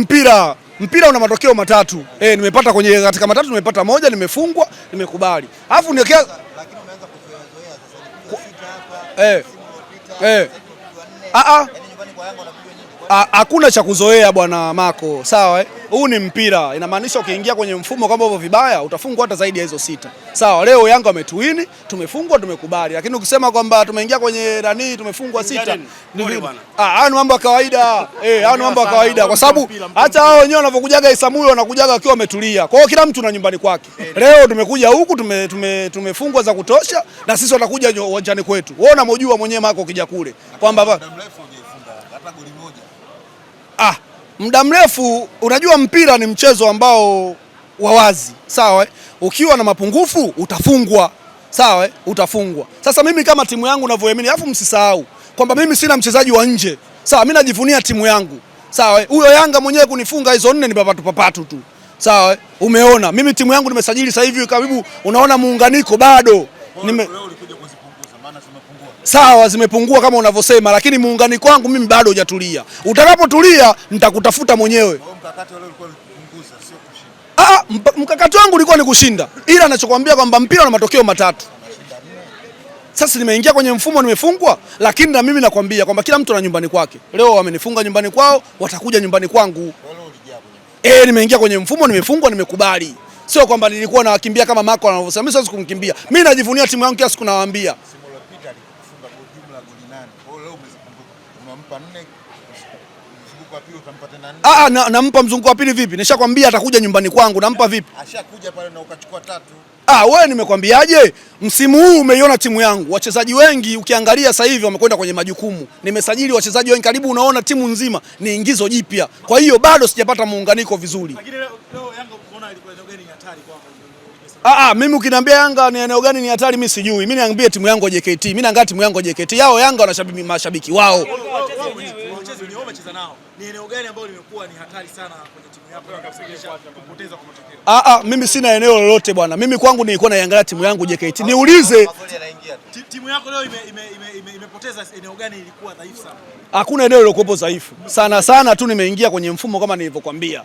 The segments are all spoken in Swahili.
Mpira una matokeo matatu. Nimepata katika matatu nimepata moja, nimefungwa, nimekubali. Alafu lakini umeanza kuzoea sasa. Hakuna cha kuzoea bwana Mako. Sawa Huu ni mpira. Inamaanisha ukiingia kwenye mfumo kama hivyo vibaya utafungwa hata zaidi ya hizo 6. Sawa, leo Yanga wametuini, tumefungwa, tumekubali. Lakini ukisema kwamba tumeingia kwenye nani tumefungwa 6, ni mambo ya kawaida. Ni mambo ya kawaida kwa sababu hata hao wenyewe wanavyokujaga Isamuyo wanakujaga wakiwa wametulia. Kwa hiyo kila mtu na nyumbani kwake. Leo tumekuja huku tumefungwa za kutosha na sisi watakuja uwanjani kwetu. Wewe unamjua mwenyewe Mako ukija kule kwamba muda mrefu. Unajua mpira ni mchezo ambao wawazi. Sawa Ukiwa na mapungufu utafungwa. Sawa Utafungwa. Sasa mimi kama timu yangu ninavyoamini, alafu msisahau kwamba mimi sina mchezaji wa nje. Sawa mimi najivunia timu yangu. Sawa huyo Yanga mwenyewe kunifunga hizo 4 ni papatu tu. Sawa Umeona mimi timu yangu nimesajili sasa hivi karibu, unaona muunganiko bado sawa zimepungua kama unavyosema, lakini muunganiko wangu mimi bado hujatulia. Utakapotulia nitakutafuta mwenyewe. Mkakati wangu ulikuwa ni kushinda, ila anachokuambia kwamba mpira una matokeo matatu. Sasa nimeingia kwenye mfumo nimefungwa, lakini na mimi nakwambia kwamba kila mtu ana nyumbani kwake. Leo wamenifunga nyumbani kwao, watakuja nyumbani kwangu. Nimeingia kwenye mfumo nimefungwa, nimekubali. Sio kwamba nilikuwa nawakimbia kama Mako anavyosema. Mimi siwezi kumkimbia. Mimi najivunia timu yangu, kila siku nawaambia. Nampa mzunguko wa pili vipi? Nishakwambia atakuja nyumbani kwangu, nampa vipi? Ashakuja pale na ukachukua 3. Wewe nimekwambiaje? Msimu huu umeiona timu yangu. Wachezaji wengi ukiangalia sasa hivi wamekwenda kwenye majukumu. Nimesajili wachezaji wengi, karibu unaona timu nzima ni ingizo jipya. Kwa hiyo bado sijapata muunganiko vizuri. Lakini leo Yanga unaona ilikuwa eneo gani ni hatari kwako? Mimi ukiniambia Yanga ni eneo gani ni hatari mimi sijui. Mimi niambie timu yangu ya JKT. Mimi naangalia timu yangu ya JKT. Yao Yanga wana mashabiki wao. Ni eneo gani ambalo limekuwa ni hatari sana kwenye timu yako ya kusababisha kupoteza kwa matokeo? Mimi sina eneo lolote bwana. Mimi kwangu nilikuwa naiangalia timu yangu JKT. Niulize timu yako leo imepoteza eneo gani ilikuwa dhaifu sana? Hakuna eneo lilokuwepo dhaifu. Sana tu nimeingia kwenye mfumo kama nilivyokuambia.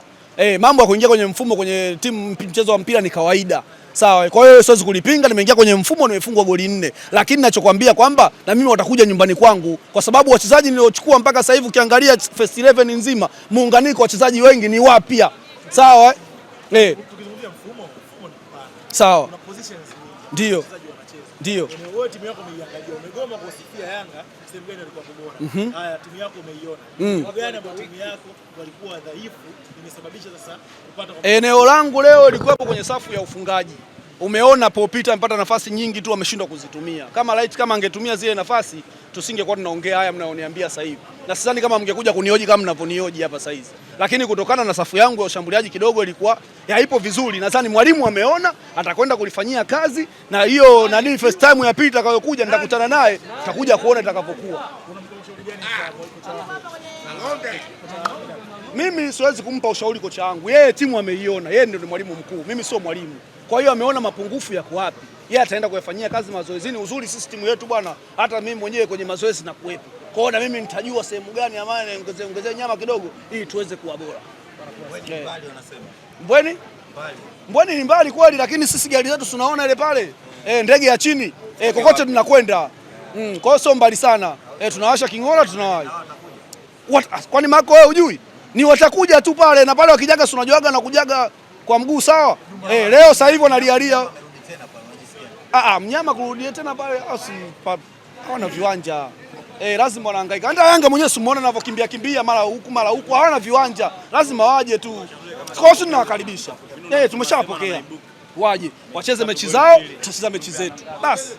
Mambo ya kuingia kwenye mfumo kwenye timu mchezo wa mpira ni kawaida. Sawa, kwa hiyo siwezi kulipinga, nimeingia kwenye mfumo nimefungwa goli 4. Lakini ninachokwambia kwamba na mimi watakuja nyumbani kwangu kwa sababu wachezaji niliochukua mpaka sasa hivi ukiangalia first 11 nzima, muunganiko wachezaji wengi ni wapya. Sawa? Tukizungumzia mfumo ni mpana. Sawa. Kuna positions ndio. Wachezaji wanacheza. Ndio. Wewe timu yako umeiangalia, umegoma kusifia Yanga, sehemu gani ilikuwa bora? Haya timu yako umeiona. Kwa gani ambapo timu yako walikuwa dhaifu imesababisha sasa kupata eneo langu leo lilikuwepo kwenye safu ya ufungaji. Umeona Popita amepata nafasi nyingi tu ameshindwa kuzitumia. Kama angetumia zile nafasi tusingekuwa tunaongea haya mnaoniambia sasa hivi. Na sidhani kama mngekuja kunioji kama mnavyonioji hapa sasa hivi. Lakini kutokana na safu yangu ya ushambuliaji kidogo ilikuwa haipo vizuri. Nadhani mwalimu ameona atakwenda kulifanyia kazi na hiyo first time ya pili itakayokuja nitakutana naye tutakuja kuona itakapokuwa. Mimi siwezi kumpa ushauri kocha wangu. Yeye timu ameiona. Yeye ndio mwalimu mkuu. Mimi sio mwalimu. Kwa hiyo ameona mapungufu yako wapi. Yeye ataenda kuyafanyia kazi mazoezini. Uzuri sisi timu yetu bwana, hata mimi mwenyewe kwenye mazoezi na kuwepo. Kwa hiyo na mimi nitajua sehemu gani ambayo niongezee nyama kidogo ili tuweze kuwa bora. Mbweni mbali wanasema. Mbweni? Mbali. Mbweni ni mbali kweli, lakini sisi gari zetu tunaona ile pale. Ndege ya chini. Kokote tunakwenda. Kwa hiyo sio mbali sana. Tunawasha king'ola tunawahi. Kwani Mako wewe hujui? Ni watakuja tu pale na pale wakijaga si unajuaga na kujaga kwa mguu sawa. Leo sasa hivi wanalialia. Mnyama kurudia tena pale hawana viwanja. Lazima wanahangaika. Hata Yanga mwenyewe simuona anavyokimbia mara huku hawana viwanja. Lazima waje tu. Kwa hiyo tunawakaribisha. Tumeshawapokea. Waje wacheze mechi zao, tucheze mechi zetu. Basi.